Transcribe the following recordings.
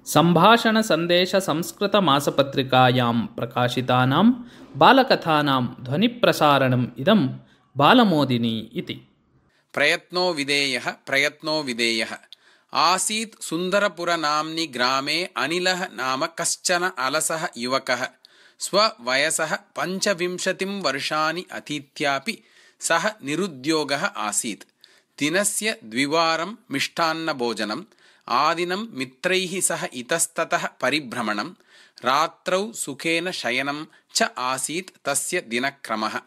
सम्भाषणसन्देशसंस्कृतमासपत्रिकायां प्रकाशितानां बालकथानां ध्वनिप्रसारणम् इदं बालमोदिनी इति। प्रयत्नो विधेयः आसीत् सुन्दरपुरनाम्नि ग्रामे अनिलः नाम कश्चन अलसः युवकः स्ववयसः 25 वर्षाणि अतीत्यापि सः निरुद्योगः आसीत्। दिनस्य 2 वारं मिष्टान्नभोजनम्, आदिनं मित्रैः सह इतस्ततः परिभ्रमणं, रात्रौ सुखेन शयनं च आसीत् तस्य दिनक्रमः।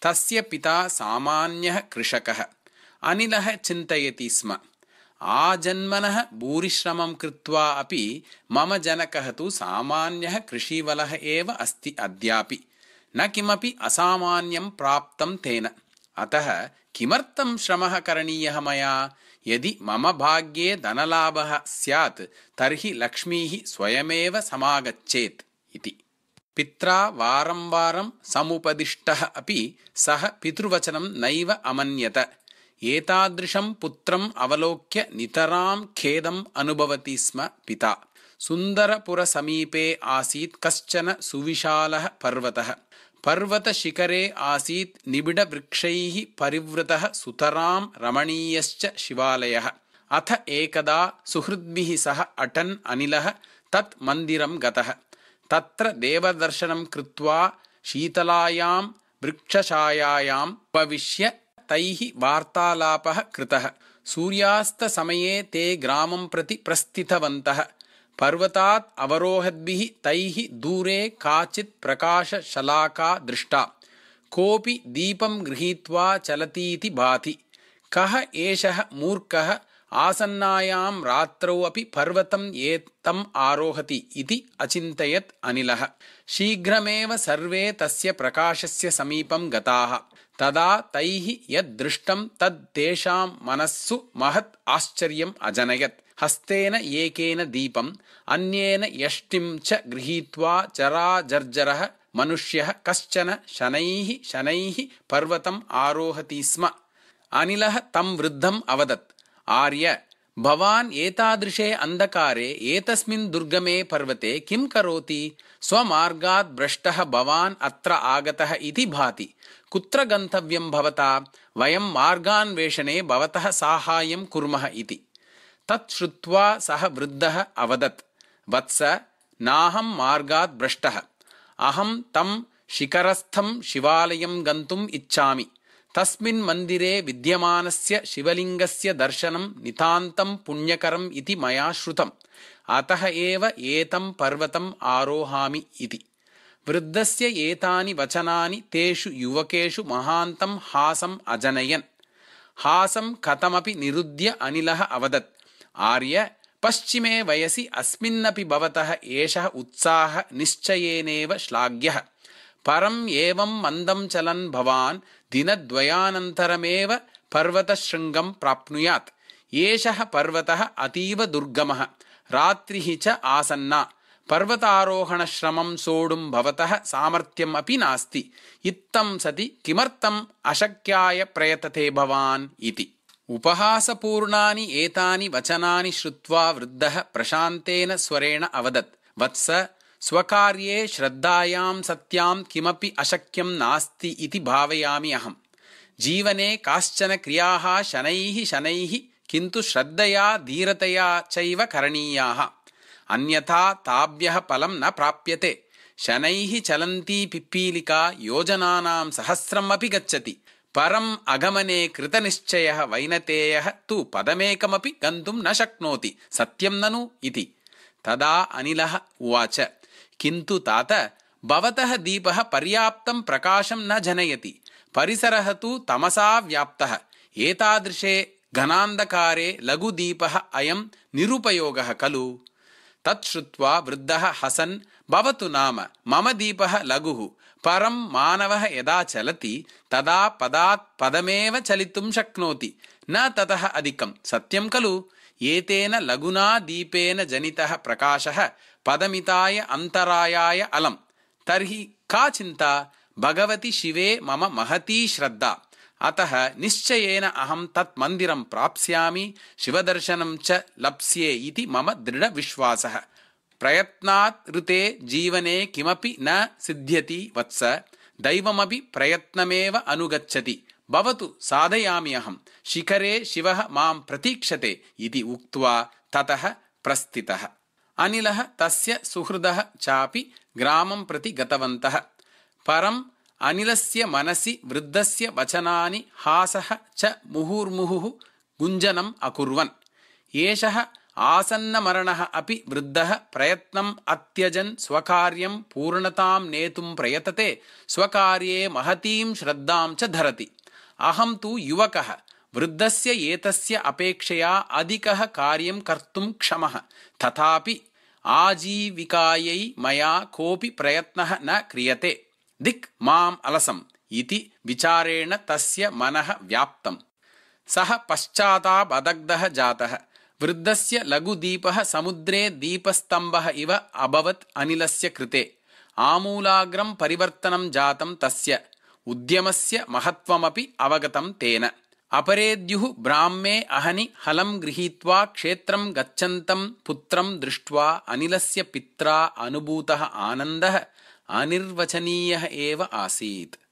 तस्य पिता सामान्यः कृषकः। अनिलः चिन्तयति स्म, आजन्मनः भूरिश्रमं कृत्वा अपि मम जनकः तु सामान्यः कृषिवलः एव अस्ति अद्यापि। न किमपि असामान्यं प्राप्तं तेन। अतः किमर्थं श्रमः करणीयः मया? यदि मम भाग्ये धनलाभः स्यात् तर्हि लक्ष्मीः स्वयमेव समागच्छेत् इति। पित्रा वारं वारं समुपदिष्टः अपि सः पितृवचनं नैव अमन्यत। एतादृशं पुत्रम् अवलोक्य नितरां खेदम् अनुभवति स्म पिता। सुन्दरपुरसमीपे आसीत् कश्चन सुविशालः पर्वतः। पर्वतशिखरे आसीत् निबिडवृक्षैः परिवृतः सुतरां रमणीयश्च शिवालयः। अथ एकदा सुहृद्भिः सह अटन् अनिलः तत् मन्दिरं गतः। तत्र देवदर्शनं कृत्वा शीतलायां वृक्षछायायाम् उपविश्य तैः वार्तालापः कृतः। सूर्यास्तसमये ते ग्रामं प्रति प्रस्थितवन्तः। पर्वतात् अवरोहद्भिः तैः दूरे काचित् प्रकाशशलाका दृष्टा। कोऽपि दीपं गृहीत्वा चलतीति भाति। कः एषः मूर्खः आसन्नायां रात्रौ अपि पर्वतम् एतम् आरोहति इति अचिन्तयत् अनिलः। शीघ्रमेव सर्वे तस्य प्रकाशस्य समीपं गताः। तदा तैः यद्दृष्टं तद् तेषां मनस्सु महत् आश्चर्यम् अजनयत्। हस्तेन एकेन दीपम्, अन्येन यष्टिं च गृहीत्वा जराजर्जरः मनुष्यः कश्चन शनैः पर्वतम् आरोहति स्म। अनिलः तं वृद्धम् अवदत्, आर्य, भवान् एतादृशे अन्धकारे एतस्मिन् दुर्गमे पर्वते किं करोति? स्वमार्गात् भ्रष्टः भवान् अत्र आगतः इति भाति। कुत्र गन्तव्यं भवता? वयं मार्गान्वेषणे भवतः साहाय्यं कुर्मः इति। तत् श्रुत्वा सः वृद्धः अवदत्, वत्स, नाहं मार्गात् भ्रष्टः। अहं तं शिखरस्थं शिवालयं गन्तुम् इच्छामि। तस्मिन् मन्दिरे विद्यमानस्य शिवलिङ्गस्य दर्शनं नितान्तं पुण्यकरम् इति मया श्रुतम्। अतः एव एतं पर्वतम् आरोहामि इति। वृद्धस्य एतानि वचनानि तेषु युवकेषु महान्तं हासम् अजनयन्। हासं कथमपि निरुद्य अनिलः अवदत्, आर्य, पश्चिमे वयसि अस्मिन्नपि भवतः एषः उत्साहः निश्चयेनेव श्लाघ्यः। परम् एवं मन्दं चलन् भवान् दिनद्वयानन्तरमेव पर्वतशृङ्गं प्राप्नुयात्। एषः पर्वतः अतीव दुर्गमः, रात्रिः च आसन्ना। पर्वतारोहणश्रमं सोढुं भवतः सामर्थ्यम् अपि नास्ति। इत्थं सति किमर्थम् अशक्याय प्रयतते भवान् इति। उपहासपूर्णानि एतानि वचनानि श्रुत्वा वृद्धः प्रशान्तेन स्वरेण अवदत्, वत्स, स्वकार्ये श्रद्धायां सत्यां किमपि अशक्यं नास्ति इति भावयामि अहम्। जीवने काश्चन क्रियाः शनैः किन्तु श्रद्धया धीरतया चैव करणीयाः। अन्यथा ताभ्यः फलं न प्राप्यते। शनैः चलन्ती पिप्पीलिका योजनानां सहस्रम् अपि गच्छति। परम् अगमने कृतनिश्चयः वैनतेयः तु पदमेकमपि गन्तुं न शक्नोति। सत्यं ननु इति। तदा अनिलः उवाच, किन्तु तात, भवतः दीपः पर्याप्तं प्रकाशं न जनयति। परिसरः तु तमसा व्याप्तः। एतादृशे घनान्धकारे लघुदीपः अयं निरुपयोगः खलु? तच्छ्रुत्वा वृद्धः हसन्, भवतु नाम, मम दीपः लघुः, परं मानवः यदा चलति तदा पदात् पदमेव चलितुं शक्नोति, न ततः अधिकं। सत्यं खलु? एतेन लघुना दीपेन जनितः प्रकाशः पदमिताय अन्तरायाय अलम्। तर्हि का चिन्ता? भगवति शिवे मम महती श्रद्धा। अतः निश्चयेन अहं तत् मन्दिरं प्राप्स्यामि, शिवदर्शनं च लप्स्ये इति मम दृढविश्वासः। प्रयत्नात् ऋते जीवने किमपि न सिद्ध्यति वत्स, दैवमपि प्रयत्नमेव अनुगच्छति, भवतु साधयामि अहं, शिखरे शिवः मां प्रतीक्षते इति उक्त्वा ततः प्रस्थितः। अनिलः तस्य सुहृदः चापि ग्रामं प्रति गतवन्तः। परम् अनिलस्य मनसि वृद्धस्य वचनानि हासः च मुहुर्मुहुः गुञ्जनम् अकुर्वन्। एषः आसन्नमरणः अपि वृद्धः प्रयत्नम् अत्यजन् स्वकार्यं पूर्णतां नेतुं प्रयतते, स्वकार्ये महतीं श्रद्धां च धरति। अहं तु युवकः, वृद्धस्य एतस्य अपेक्षया अधिकः कार्यं कर्तुं क्षमः, तथापि आजीविकायै मया कोऽपि प्रयत्नः न क्रियते, दिक् माम् अलसम् इति विचारेण तस्य मनः व्याप्तम्। सः पश्चातादग्धः जातः। वृद्धस्य लघुदीपः समुद्रे दीपस्तम्भः इव अभवत् अनिलस्य कृते। आमूलाग्रं परिवर्तनं जातं तस्य। उद्यमस्य महत्त्वमपि अवगतं तेन। अपरेद्युः ब्राह्मे अहनि हलं गृहीत्वा क्षेत्रं गच्छन्तं पुत्रं दृष्ट्वा अनिलस्य पित्रा अनुभूतः आनन्दः अनिर्वचनीयः एव आसीत्।